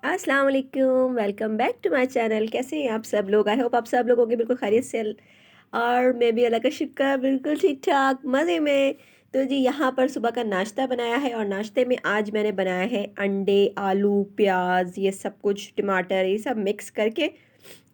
अस्सलाम वालेकुम, welcome back to my channel. कैसे हैं आप सब लोग? आई होप आप सब लोग होंगे बिल्कुल खैरियत से। और मैं भी अल्लाह का शुक्र बिल्कुल ठीक-ठाक मज़े में। तो जी यहाँ पर सुबह का नाश्ता बनाया है और नाश्ते में आज मैंने बनाया है अंडे, आलू, प्याज़ ये सब कुछ टमाटर ये सब मिक्स करके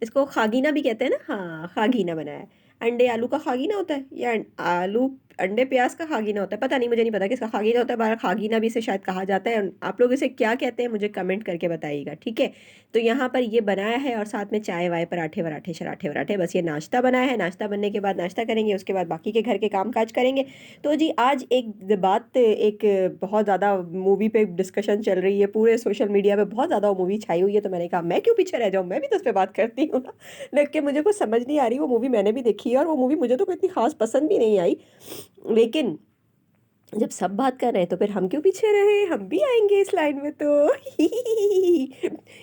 इसको खागीना भी कहते हैं ना? हाँ, खागीना बनाया है। अंडे आलू का खागीना होता है या आलू अंडे प्याज का खागीना होता है, पता नहीं, मुझे नहीं पता किसका खागीना होता है, बहरहाल खागीना भी इसे शायद कहा जाता है। आप लोग इसे क्या कहते हैं मुझे कमेंट करके बताइएगा, ठीक है? तो यहाँ पर ये बनाया है और साथ में चाय वाय पराठे वराठे शराठे वराठे, बस ये नाश्ता बनाया है। नाश्ता बनने के बाद नाश्ता करेंगे, उसके बाद बाकी के घर के काम काज करेंगे। तो जी आज एक बहुत ज़्यादा मूवी पे डिस्कशन चल रही है, पूरे सोशल मीडिया पे बहुत ज़्यादा वो मूवी छाई हुई है, तो मैंने कहा मैं क्यों पीछे रह जाऊँ, मैं भी तो उस पे बात करती हूँ ना। लेकिन मुझे कुछ समझ नहीं आ रही, वो मूवी मैंने भी देखी है और वो मूवी मुझे तो कोई इतनी खास पसंद भी नहीं आई। लेकिन जब सब बात कर रहे हैं तो फिर हम क्यों पीछे रहे, हम भी आएंगे इस लाइन में तो।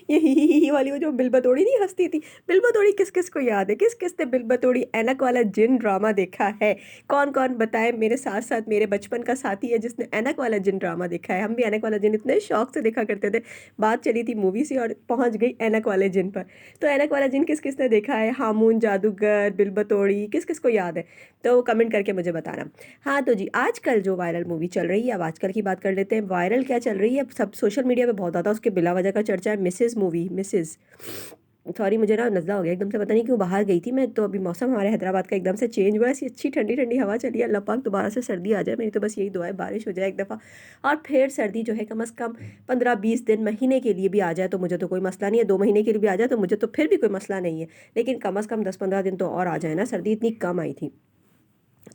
ये ही वाली वो जो बिल बतौड़ी नहीं हंसती थी। बिल बतौड़ी किस किस को याद है? किस किस ने बिल बतौड़ी ऐनक वाला जिन ड्रामा देखा है? कौन कौन बताए, मेरे साथ साथ मेरे बचपन का साथी है जिसने ऐनक वाला जिन ड्रामा देखा है। हम भी ऐनक वाला जिन इतने शौक से देखा करते थे। बात चली थी मूवी से और पहुंच गई ऐनक वाले जिन पर। तो ऐनक वाला जिन किस किस ने देखा है? हामून जादूगर, बिल बतौड़ी, किस किस को याद है? तो कमेंट करके मुझे बताना। हाँ तो जी आजकल जो वायरल मूवी चल रही है, अब आजकल की बात कर लेते हैं। वायरल क्या चल रही है, सब सोशल मीडिया पे बहुत ज़्यादा उसके बिला वजह का चर्चा है। मिसेज मूवी, मिसेज, सॉरी मुझे ना नज़ला हो गया एकदम से, पता नहीं क्यों बाहर गई थी मैं, तो अभी मौसम हमारे हैदराबाद का एकदम से चेंज हुआ है। ऐसी अच्छी ठंडी ठंडी हवा चली है, अल्लाह पाक दोबारा से सर्दी आ जाए, मेरी तो बस यही दुआ है, बारिश हो जाए एक दफ़ा और फिर सर्दी जो है कम अज़ कम 15-20 दिन महीने के लिए भी आ जाए तो मुझे तो कोई मसला नहीं है। 2 महीने के लिए भी आ जाए तो मुझे तो फिर भी कोई मसला नहीं है, लेकिन कम अज़ कम 10-15 दिन तो और आ जाए ना, सर्दी इतनी कम आई थी।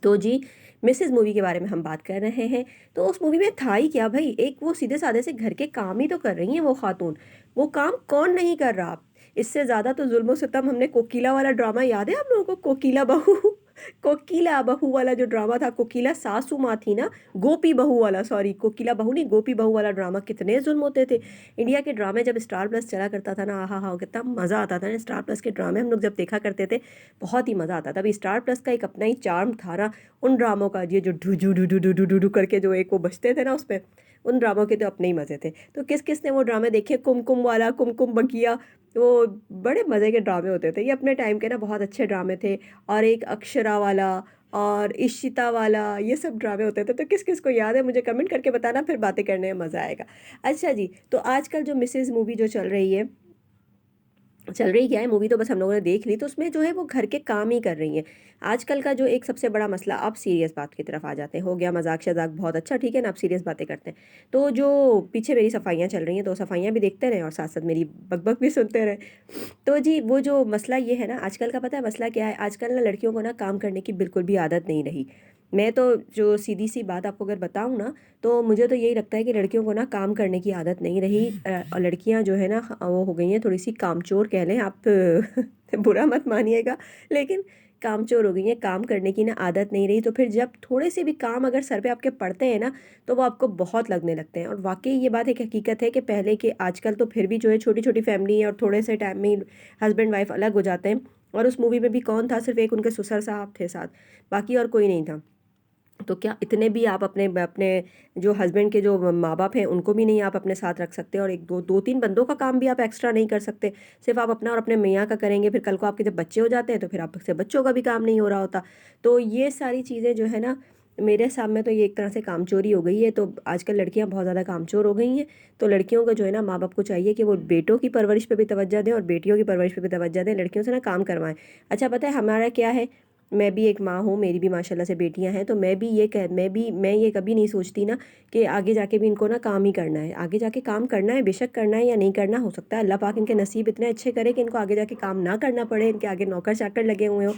तो जी मिसेज़ मूवी के बारे में हम बात कर रहे हैं। तो उस मूवी में था ही क्या भई, एक वो सीधे-साधे से घर के काम ही तो कर रही हैं वो खातून। वो काम कौन नहीं कर रहा? इससे ज़्यादा तो ज़ुल्म-ओ-सितम, हमने कोकीला वाला ड्रामा याद है आप लोगों को? कोकीला बहू कोकीला बहू वाला जो ड्रामा था, कोकीला सासू माँ थी ना, गोपी बहू वाला, सॉरी कोकीला बहू नहीं गोपी बहू वाला ड्रामा, कितने ज़ुल्म होते थे। इंडिया के ड्रामे जब स्टार प्लस चला करता था ना, आहा हा! कितना मज़ा आता था ना स्टार प्लस के ड्रामे हम लोग जब देखा करते थे, बहुत ही मज़ा आता था। अभी स्टार प्लस का एक अपना ही चार्म था ना उन ड्रामों का, ये जो ढुजु डु डु डु डु डु डु करके जो एक वो बजते थे ना उसपे, उन ड्रामों के तो अपने ही मज़े थे। तो किस-किस ने वो ड्रामे देखे? कुमकुम वाला, कुमकुम बगिया, वो बड़े मज़े के ड्रामे होते थे। ये अपने टाइम के ना बहुत अच्छे ड्रामे थे। और एक अक्षरा वाला और इशिता वाला, ये सब ड्रामे होते थे। तो किस-किस को याद है मुझे कमेंट करके बताना, फिर बातें करने में मज़ा आएगा। अच्छा जी, तो आजकल जो मिसेज़ मूवी जो चल रही क्या है मूवी, तो बस हम लोगों ने देख ली, तो उसमें जो है वो घर के काम ही कर रही हैं। आजकल का जो एक सबसे बड़ा मसला, अब सीरियस बात की तरफ आ जाते हैं, हो गया मजाक शजाक बहुत अच्छा, ठीक है ना, अब सीरियस बातें करते हैं। तो जो पीछे मेरी सफाइयाँ चल रही हैं, तो सफाइयाँ भी देखते रहे और साथ साथ मेरी बकबक भी सुनते रहे। तो जी वो जो मसला ये है ना आजकल का, पता है मसला क्या है? आजकल ना लड़कियों को ना काम करने की बिल्कुल भी आदत नहीं रही। मैं तो जो सीधी सी बात आपको अगर बताऊँ ना, तो मुझे तो यही लगता है कि लड़कियों को ना काम करने की आदत नहीं रही। और लड़कियां जो है ना वो हो गई हैं थोड़ी सी कामचोर कह लें आप। बुरा मत मानिएगा, लेकिन कामचोर हो गई हैं, काम करने की ना आदत नहीं रही। तो फिर जब थोड़े से भी काम अगर सर पे आपके पड़ते हैं ना, तो वो आपको बहुत लगने लगते हैं। और वाकई ये बात एक हकीकत है कि पहले के आजकल तो फिर भी जो है छोटी छोटी फैमिली है और थोड़े से टाइम में हस्बैंड वाइफ अलग हो जाते हैं। और उस मूवी में भी कौन था? सिर्फ एक उनके ससुर साहब थे साथ, बाकी और कोई नहीं था। तो क्या इतने भी आप अपने अपने जो हस्बैंड के जो माँ बाप हैं उनको भी नहीं आप अपने साथ रख सकते, और एक दो दो तीन बंदों का काम भी आप एक्स्ट्रा नहीं कर सकते। सिर्फ आप अपना और अपने मियाँ का करेंगे, फिर कल को आपके जब बच्चे हो जाते हैं तो फिर आपसे बच्चों का भी काम नहीं हो रहा होता। तो ये सारी चीज़ें जो है ना, मेरे हिसाब में तो ये एक तरह से कामचोरी हो गई है। तो आजकल लड़कियां बहुत ज़्यादा कामचोर हो गई हैं। तो लड़कियों को जो है ना, माँ बाप को चाहिए कि वो बेटों की परवरिश पे भी तवज्जो दें और बेटियों की परवरिश पे भी तवज्जो दें, लड़कियों से ना काम करवाएं। अच्छा पता है हमारा क्या है, मैं भी एक माँ हूँ, मेरी भी माशाल्लाह से बेटियां हैं, तो मैं ये कभी नहीं सोचती ना कि आगे जाके भी इनको ना काम ही करना है। आगे जाके काम करना है, बेशक करना है या नहीं करना, हो सकता है अल्लाह पाक इनके नसीब इतने अच्छे करे कि इनको आगे जाके काम ना करना पड़े, इनके आगे नौकर चाकर लगे हुए हों।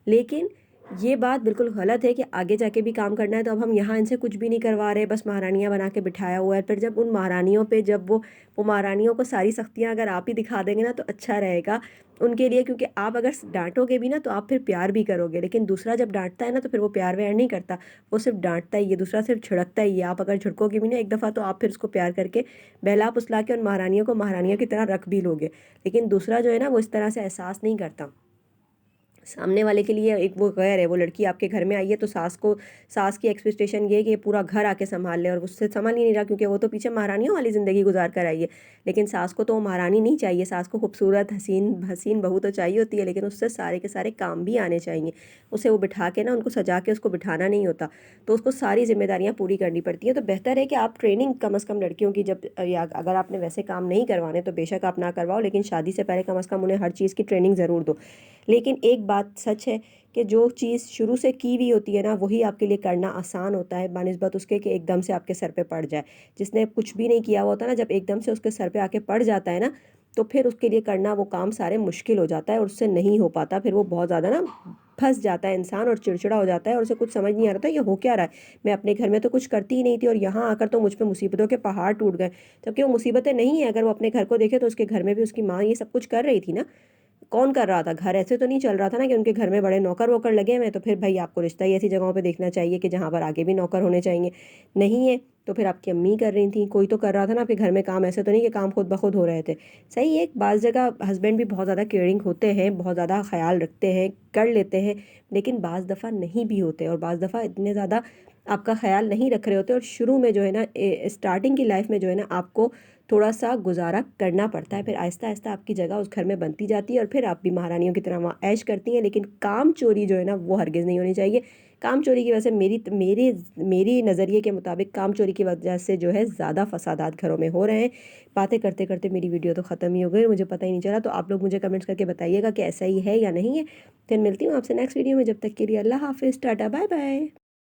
लेकिन ये बात बिल्कुल गलत है कि आगे जाके भी काम करना है। तो अब हम यहाँ इनसे कुछ भी नहीं करवा रहे, बस महारानियाँ बना के बिठाया हुआ है। फिर जब उन महारानियों पे जब वो महारानियों को सारी सख्तियाँ अगर आप ही दिखा देंगे ना, तो अच्छा रहेगा उनके लिए। क्योंकि आप अगर डांटोगे भी ना तो आप फिर प्यार भी करोगे, लेकिन दूसरा जब डांटता है ना तो फिर वो प्यार व्यार नहीं करता, वो सिर्फ डांटता ही है। दूसरा सिर्फ छिड़कता ही है। आप अगर झिड़कोगे भी ना एक दफ़ा, तो आप फिर उसको प्यार करके बहला फुसला के उन महारानियों को महारानियों की तरह रख भी लोगे। लेकिन दूसरा जो है ना, वो इस तरह से एहसास नहीं करता। सामने वाले के लिए एक वो गैर है, वो लड़की आपके घर में आई है तो सास की एक्सपेक्टेशन ये है कि ये पूरा घर आके संभाल ले, और उससे संभाल ही नहीं रहा क्योंकि वो तो पीछे महारानियों वाली ज़िंदगी गुजार कर आई है। लेकिन सास को तो वो महारानी नहीं चाहिए, सास को खूबसूरत हसीन हसीन बहू तो चाहिए होती है, लेकिन उससे सारे के सारे काम भी आने चाहिए। उसे वो बिठा के ना, उनको सजा के उसको बिठाना नहीं होता, तो उसको सारी जिम्मेदारियाँ पूरी करनी पड़ती हैं। तो बेहतर है कि आप ट्रेनिंग कम अज़ कम लड़कियों की, जब या अगर आपने वैसे काम नहीं करवाने तो बेशक आप ना करवाओ, लेकिन शादी से पहले कम अज़ कम उन्हें हर चीज़ की ट्रेनिंग ज़रूर दो। लेकिन एक बात सच है कि जो चीज़ शुरू से की हुई होती है ना, वही आपके लिए करना आसान होता है बानिस्बत उसके कि एकदम से आपके सर पे पड़ जाए। जिसने कुछ भी नहीं किया हुआ होता ना, जब एकदम से उसके सर पे आके पड़ जाता है ना, तो फिर उसके लिए करना वो काम सारे मुश्किल हो जाता है और उससे नहीं हो पाता। फिर वो बहुत ज़्यादा ना फंस जाता है इंसान और चिड़चिड़ा हो जाता है और उसे कुछ समझ नहीं आ रहा था ये हो क्या रहा है। मैं अपने घर में तो कुछ करती ही नहीं थी और यहाँ आकर तो मुझ पे मुसीबतों के पहाड़ टूट गए। जबकि वो मुसीबतें नहीं है, अगर वो अपने घर को देखे तो उसके घर में भी उसकी माँ ये सब कुछ कर रही थी ना। कौन कर रहा था? घर ऐसे तो नहीं चल रहा था ना कि उनके घर में बड़े नौकर वोकर लगे हुए हैं, तो फिर भाई आपको रिश्ता ही ऐसी जगहों पे देखना चाहिए कि जहाँ पर आगे भी नौकर होने चाहिए। नहीं है तो फिर आपकी अम्मी कर रही थी, कोई तो कर रहा था ना आपके घर में काम, ऐसे तो नहीं कि काम खुद ब खुद हो रहे थे। सही है, बाज़ जगह हस्बैंड भी बहुत ज़्यादा केयरिंग होते हैं, बहुत ज़्यादा ख्याल रखते हैं, कर लेते हैं, लेकिन बाज़ दफ़ा नहीं भी होते और बाज़ दफ़ा इतने ज़्यादा आपका ख्याल नहीं रख रहे होते और शुरू में जो है ना, स्टार्टिंग की लाइफ में जो है ना, आपको थोड़ा सा गुजारा करना पड़ता है। फिर आहिस्ता आहिस्ता आपकी जगह उस घर में बनती जाती है और फिर आप भी महारानियों की तरह वहाँ ऐश करती हैं। लेकिन काम चोरी जो है ना, वो हरगिज़ नहीं होनी चाहिए। काम चोरी की वजह से मेरी नज़रिए के मुताबिक काम चोरी की वजह से जो है ज़्यादा फसादात घरों में हो रहे हैं। बातें करते करते मेरी वीडियो तो ख़त्म ही हो गई, मुझे पता ही नहीं चला। तो आप लोग मुझे कमेंट्स करके बताइएगा कि ऐसा ही है या नहीं है। फिर मिलती हूँ आपसे नेक्स्ट वीडियो में, जब तक के लिए अल्लाह हाफ़िज़, टाटा बाय बाय।